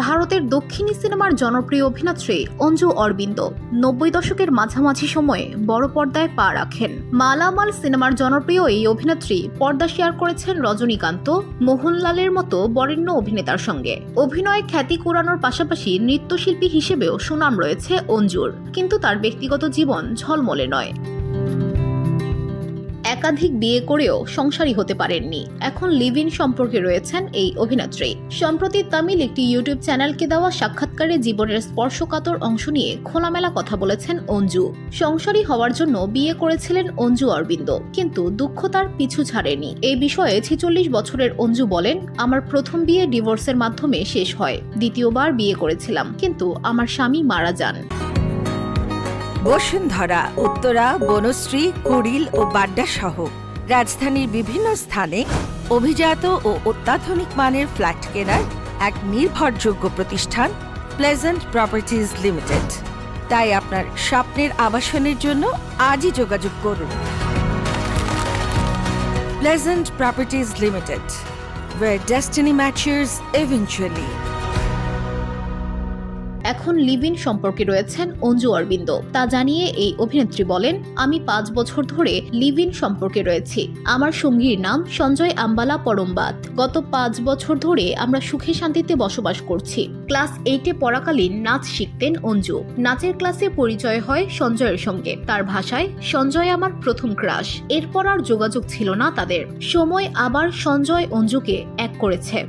ভারতের দক্ষিণী সিনেমার জনপ্রিয় অভিনেত্রী অঞ্জু অরবিন্দ 90 দশকের মাঝামাঝি সময়ে বড় পর্দায় পা রাখেন। মালামাল সিনেমার জনপ্রিয় এই অভিনেত্রী পর্দা শেয়ার করেছেন রজনীকান্ত, মোহনলালের মতো বরেণ্য অভিনেতার সঙ্গে। অভিনয়ে খ্যাতি কুড়ানোর পাশাপাশি নৃত্যশিল্পী হিসেবেও সুনাম রয়েছে অঞ্জুর, কিন্তু তার ব্যক্তিগত জীবন ঝলমলে নয়। একাধিক বিয়ে করেও সংসারী হতে পারেননি। এখন লিভ ইন সম্পর্কে রয়েছেন এই অভিনেত্রী। সম্প্রতি তামিল একটি ইউটিউব চ্যানেলকে দেওয়া সাক্ষাৎকারে জীবনের স্পর্শকাতর অংশ নিয়ে খোলামেলা কথা বলেছেন অঞ্জু। সংসারী হওয়ার জন্য বিয়ে করেছিলেন অঞ্জু অরবিন্দ, কিন্তু দুঃখ তার পিছু ছাড়েনি। এই বিষয়ে 46 বছরের অঞ্জু বলেন, আমার প্রথম বিয়ে ডিভোর্সের মাধ্যমে শেষ হয়। দ্বিতীয়বার বিয়ে করেছিলাম, কিন্তু আমার স্বামী মারা যান। বসুন্ধরা, উত্তরা, বনশ্রী, কুড়িল ও বাড্ডা সহ রাজধানীর বিভিন্ন স্থানে অভিজাত ও অত্যাধুনিক মানের ফ্ল্যাট কেনার এক নির্ভরযোগ্য প্রতিষ্ঠান প্লেজেন্ট প্রপার্টিজ লিমিটেড। তাই আপনার স্বপ্নের আবাসনের জন্য আজই যোগাযোগ করুন। Pleasant properties limited, where destiny matches eventually. এখন লিভ ইন সম্পর্কে রয়েছেন অঞ্জু অরবিন্দ। তা জানিয়ে এই অভিনেত্রী বলেন, আমি 5 বছর ধরে লিভ ইন সম্পর্কে রয়েছি। আমার সঙ্গীর নাম সঞ্জয় আম্বালা পরমবাত। গত 5 বছর ধরে আমরা সুখে শান্তিতে বসবাস করছি। ক্লাস 8-এ পড়াকালীন নাচ শিখতেন অঞ্জু। নাচের ক্লাসে পরিচয় হয় সঞ্জয়ের সঙ্গে। তার ভাষায়, সঞ্জয় আমার প্রথম ক্রাশ। এরপর আর যোগাযোগ ছিল না তাদের। সময় আবার সঞ্জয় অঞ্জুকে এক করেছে।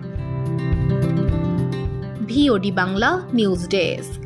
VOD Bangla news desk.